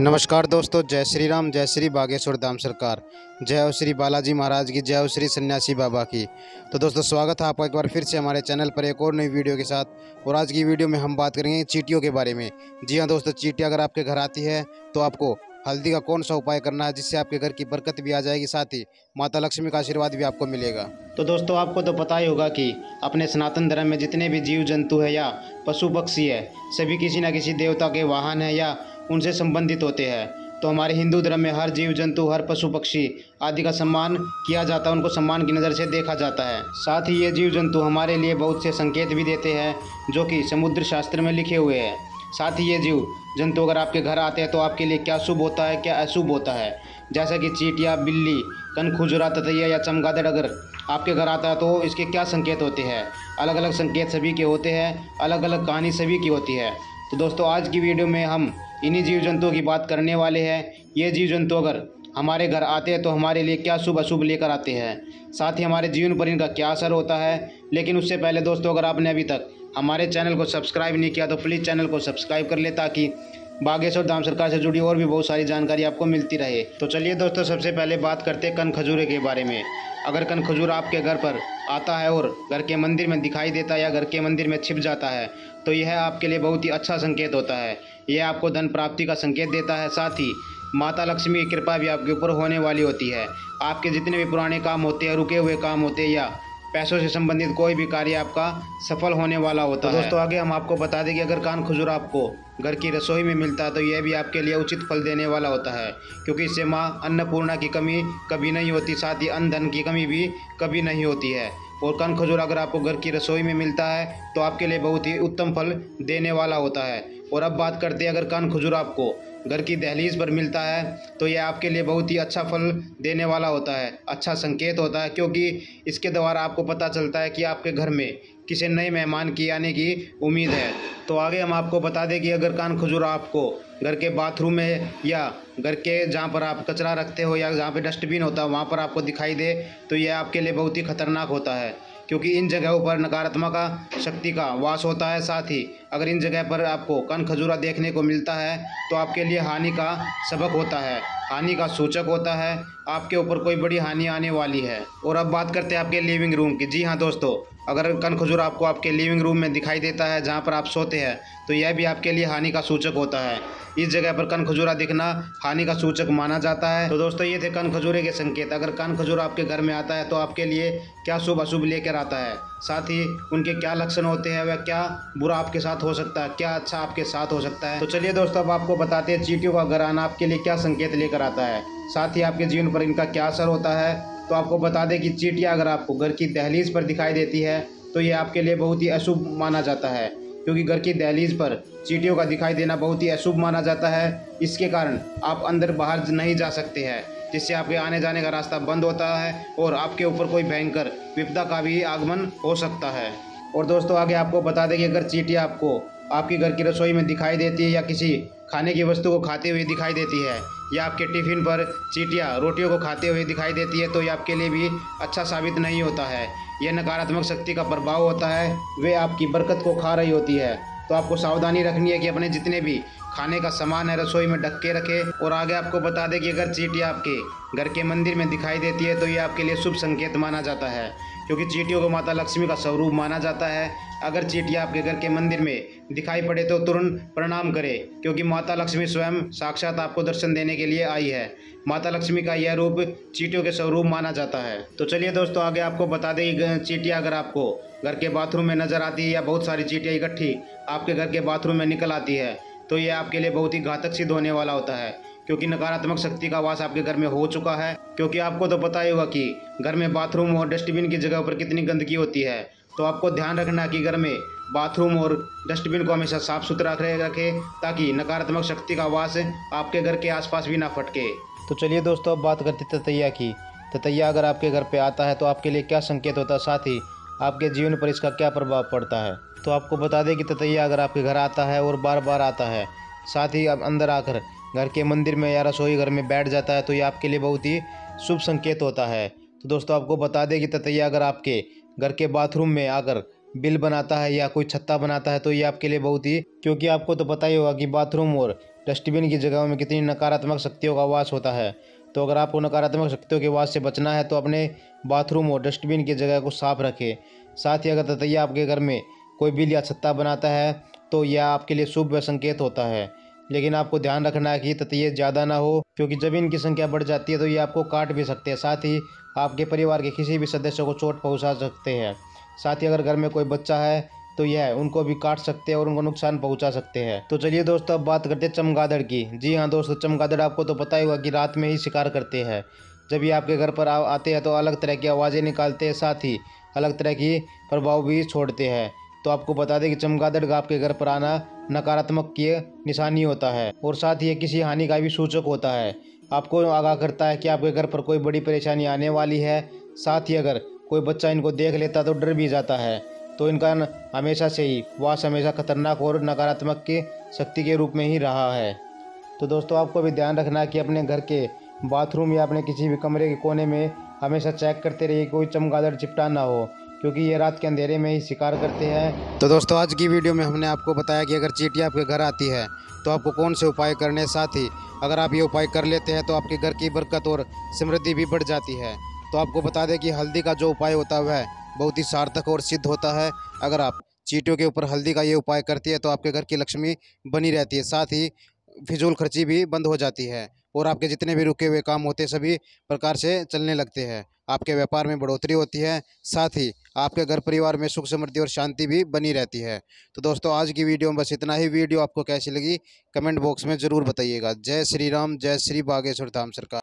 नमस्कार दोस्तों, जय श्री राम, जय श्री बागेश्वर धाम सरकार, जय हो श्री बालाजी महाराज की, जय हो श्री सन्यासी बाबा की। तो दोस्तों स्वागत है आपका एक बार फिर से हमारे चैनल पर एक और नई वीडियो के साथ। और आज की वीडियो में हम बात करेंगे चींटियों के बारे में। जी हाँ दोस्तों, चींटी अगर आपके घर आती है तो आपको हल्दी का कौन सा उपाय करना है जिससे आपके घर की बरकत भी आ जाएगी, साथ ही माता लक्ष्मी का आशीर्वाद भी आपको मिलेगा। तो दोस्तों आपको तो पता ही होगा कि अपने सनातन धर्म में जितने भी जीव जंतु है या पशु पक्षी है, सभी किसी न किसी देवता के वाहन है या उनसे संबंधित होते हैं। तो हमारे हिंदू धर्म में हर जीव जंतु, हर पशु पक्षी आदि का सम्मान किया जाता है, उनको सम्मान की नज़र से देखा जाता है। साथ ही ये जीव जंतु हमारे लिए बहुत से संकेत भी देते हैं जो कि समुद्र शास्त्र में लिखे हुए हैं। साथ ही ये जीव जंतु अगर आपके घर आते हैं तो आपके लिए क्या शुभ होता है, क्या अशुभ होता है। जैसा कि चींटियाँ, बिल्ली, कनखुजरा, ततैया या चमगादड़ अगर आपके घर आता है तो इसके क्या संकेत होते हैं। अलग अलग संकेत सभी के होते हैं, अलग अलग कहानी सभी की होती है। तो दोस्तों आज की वीडियो में हम इन्हीं जीव जंतुओं की बात करने वाले हैं। ये जीव जंतु अगर हमारे घर आते हैं तो हमारे लिए क्या शुभ अशुभ लेकर आते हैं, साथ ही हमारे जीवन पर इनका क्या असर होता है। लेकिन उससे पहले दोस्तों, अगर आपने अभी तक हमारे चैनल को सब्सक्राइब नहीं किया तो प्लीज़ चैनल को सब्सक्राइब कर ले, ताकि बागेश्वर धाम सरकार से जुड़ी और भी बहुत सारी जानकारी आपको मिलती रहे। तो चलिए दोस्तों, सबसे पहले बात करते हैं कन खजूरे के बारे में। अगर कन खजूरा आपके घर पर आता है और घर के मंदिर में दिखाई देता है या घर के मंदिर में छिप जाता है तो यह आपके लिए बहुत ही अच्छा संकेत होता है। यह आपको धन प्राप्ति का संकेत देता है, साथ ही माता लक्ष्मी की कृपा भी आपके ऊपर होने वाली होती है। आपके जितने भी पुराने काम होते हैं, रुके हुए काम होते हैं या पैसों से संबंधित कोई भी कार्य आपका सफल होने वाला होता है। दोस्तों आगे हम आपको बता दें कि अगर कान खजूरा आपको घर की रसोई में मिलता है तो यह भी आपके लिए उचित फल देने वाला होता है, क्योंकि इससे माँ अन्नपूर्णा की कमी कभी नहीं होती, साथ ही अन्न धन की कमी भी कभी नहीं होती है। और कन खजूरा अगर आपको घर की रसोई में मिलता है तो आपके लिए बहुत ही उत्तम फल देने वाला होता है। और अब बात करते हैं, अगर कन खजूरा आपको घर की दहलीज पर मिलता है तो यह आपके लिए बहुत ही अच्छा फल देने वाला होता है, अच्छा संकेत होता है, क्योंकि इसके द्वारा आपको पता चलता है कि आपके घर में किसी नए मेहमान की आने की उम्मीद है। तो आगे हम आपको बता दें कि अगर कान खजूरा आपको घर के बाथरूम में या घर के जहाँ पर आप कचरा रखते हो या जहाँ पे डस्टबिन होता है वहाँ पर आपको दिखाई दे तो यह आपके लिए बहुत ही खतरनाक होता है, क्योंकि इन जगहों पर नकारात्मक शक्ति का वास होता है। साथ ही अगर इन जगह पर आपको कन खजूरा देखने को मिलता है तो आपके लिए हानि का सबक होता है, हानि का सूचक होता है, आपके ऊपर कोई बड़ी हानि आने वाली है। और अब बात करते हैं आपके लिविंग रूम की। जी हाँ दोस्तों, अगर कन खजूरा आपको आपके लिविंग रूम में दिखाई देता है जहाँ पर आप सोते हैं तो यह भी आपके लिए हानि का सूचक होता है। इस जगह पर कन खजूरा दिखना हानि का सूचक माना जाता है। तो दोस्तों ये थे कन खजूरे के संकेत। अगर कन खजूरा आपके घर में आता है तो आपके लिए क्या शुभ अशुभ लेकर आता है, साथ ही उनके क्या लक्षण होते हैं, वह क्या बुरा आपके साथ हो सकता है, क्या अच्छा आपके साथ हो सकता है। तो चलिए दोस्तों अब आपको बताते हैं चींटियों का घर आना आपके लिए क्या संकेत लेकर आता है, साथ ही आपके जीवन पर इनका क्या असर होता है। तो आपको बता दें कि चींटियाँ अगर आपको घर की दहलीज पर दिखाई देती है तो ये आपके लिए बहुत ही अशुभ माना जाता है, क्योंकि घर की दहलीज पर चींटियों का दिखाई देना बहुत ही अशुभ माना जाता है। इसके कारण आप अंदर बाहर नहीं जा सकते हैं, जिससे आपके आने जाने का रास्ता बंद होता है और आपके ऊपर कोई भयंकर विपदा का भी आगमन हो सकता है। और दोस्तों आगे आपको बता दें कि अगर चींटियाँ आपको आपकी घर की रसोई में दिखाई देती है या किसी खाने की वस्तु को खाते हुए दिखाई देती है या आपके टिफ़िन पर चींटियाँ रोटियों को खाते हुए दिखाई देती है तो ये आपके लिए भी अच्छा साबित नहीं होता है। यह नकारात्मक शक्ति का प्रभाव होता है, वे आपकी बरकत को खा रही होती है। तो आपको सावधानी रखनी है कि अपने जितने भी खाने का सामान है रसोई में ढक के रखें। और आगे आपको बता दें कि अगर चींटियाँ आपके घर के मंदिर में दिखाई देती है तो ये आपके लिए शुभ संकेत माना जाता है, क्योंकि चींटियों को माता लक्ष्मी का स्वरूप माना जाता है। अगर चींटियाँ आपके घर के मंदिर में दिखाई पड़े तो तुरंत प्रणाम करें, क्योंकि माता लक्ष्मी स्वयं साक्षात आपको दर्शन देने के लिए आई है। माता लक्ष्मी का यह रूप चींटियों के स्वरूप माना जाता है। तो चलिए दोस्तों आगे आपको बता दें कि चींटियाँ अगर आपको घर के बाथरूम में नजर आती है या बहुत सारी चींटियाँ इकट्ठी आपके घर के बाथरूम में निकल आती है तो ये आपके लिए बहुत ही घातक सिद्ध होने वाला होता है, क्योंकि नकारात्मक शक्ति का वास आपके घर में हो चुका है। क्योंकि आपको तो पता ही होगा कि घर में बाथरूम और डस्टबिन की जगह पर कितनी गंदगी होती है। तो आपको ध्यान रखना कि घर में बाथरूम और डस्टबिन को हमेशा साफ सुथरा रखें, ताकि नकारात्मक शक्ति का वास आपके घर के आसपास भी ना फटके। तो चलिए दोस्तों अब बात करते ततैया की। ततैया अगर आपके घर पे आता है तो आपके लिए क्या संकेत होता है, साथ ही आपके जीवन पर इसका क्या प्रभाव पड़ता है। तो आपको बता दें कि ततैया अगर आपके घर आता है और बार बार आता है, साथ ही अब अंदर आकर घर के मंदिर में या रसोई घर में बैठ जाता है तो ये आपके लिए बहुत ही शुभ संकेत होता है। तो दोस्तों आपको बता दें कि ततैया अगर आपके घर के बाथरूम में आकर बिल बनाता है या कोई छत्ता बनाता है तो ये आपके लिए बहुत ही, क्योंकि आपको तो पता ही होगा कि बाथरूम और डस्टबिन की जगहों में कितनी नकारात्मक शक्तियों का वास होता है। तो अगर आपको नकारात्मक शक्तियों के वास से बचना है तो अपने बाथरूम और डस्टबिन की जगह को साफ रखें। साथ ही अगर ततैया आपके घर में कोई बिल या छत्ता बनाता है तो यह आपके लिए शुभ संकेत होता है। लेकिन आपको ध्यान रखना है कि ततैये ज़्यादा ना हो, क्योंकि जब इनकी संख्या बढ़ जाती है तो ये आपको काट भी सकते हैं। साथ ही आपके परिवार के किसी भी सदस्य को चोट पहुंचा सकते हैं। साथ ही अगर घर में कोई बच्चा है तो यह उनको भी काट सकते हैं और उनको नुकसान पहुंचा सकते हैं। तो चलिए दोस्तों, अब बात करते हैं चमगादड़ की। जी हाँ दोस्तों, चमगादड़ आपको तो पता ही होगा कि रात में ही शिकार करते हैं। जब ये आपके घर पर आते हैं तो अलग तरह की आवाज़ें निकालते हैं, साथ ही अलग तरह की प्रभाव भी छोड़ते हैं। तो आपको बता दें कि चमगादड़ का आपके घर पर आना नकारात्मक की निशानी होता है और साथ ही ये किसी हानि का भी सूचक होता है। आपको आगाह करता है कि आपके घर पर कोई बड़ी परेशानी आने वाली है। साथ ही अगर कोई बच्चा इनको देख लेता तो डर भी जाता है। तो इनका हमेशा से ही वास हमेशा खतरनाक और नकारात्मक की शक्ति के रूप में ही रहा है। तो दोस्तों, आपको भी ध्यान रखना है कि अपने घर के बाथरूम या अपने किसी भी कमरे के कोने में हमेशा चेक करते रहिए कोई चमगादड़ चिपटा ना हो, क्योंकि ये रात के अंधेरे में ही शिकार करते हैं। तो दोस्तों, आज की वीडियो में हमने आपको बताया कि अगर चींटी आपके घर आती है तो आपको कौन से उपाय करने हैं। साथ ही अगर आप ये उपाय कर लेते हैं तो आपके घर की बरकत और समृद्धि भी बढ़ जाती है। तो आपको बता दें कि हल्दी का जो उपाय होता है वह बहुत ही सार्थक और सिद्ध होता है। अगर आप चींटियों के ऊपर हल्दी का ये उपाय करती है तो आपके घर की लक्ष्मी बनी रहती है। साथ ही फिजूल खर्ची भी बंद हो जाती है और आपके जितने भी रुके हुए काम होते सभी प्रकार से चलने लगते हैं। आपके व्यापार में बढ़ोतरी होती है। साथ ही आपके घर परिवार में सुख समृद्धि और शांति भी बनी रहती है। तो दोस्तों, आज की वीडियो में बस इतना ही। वीडियो आपको कैसी लगी कमेंट बॉक्स में ज़रूर बताइएगा। जय श्री राम, जय श्री बागेश्वर धाम सरकार।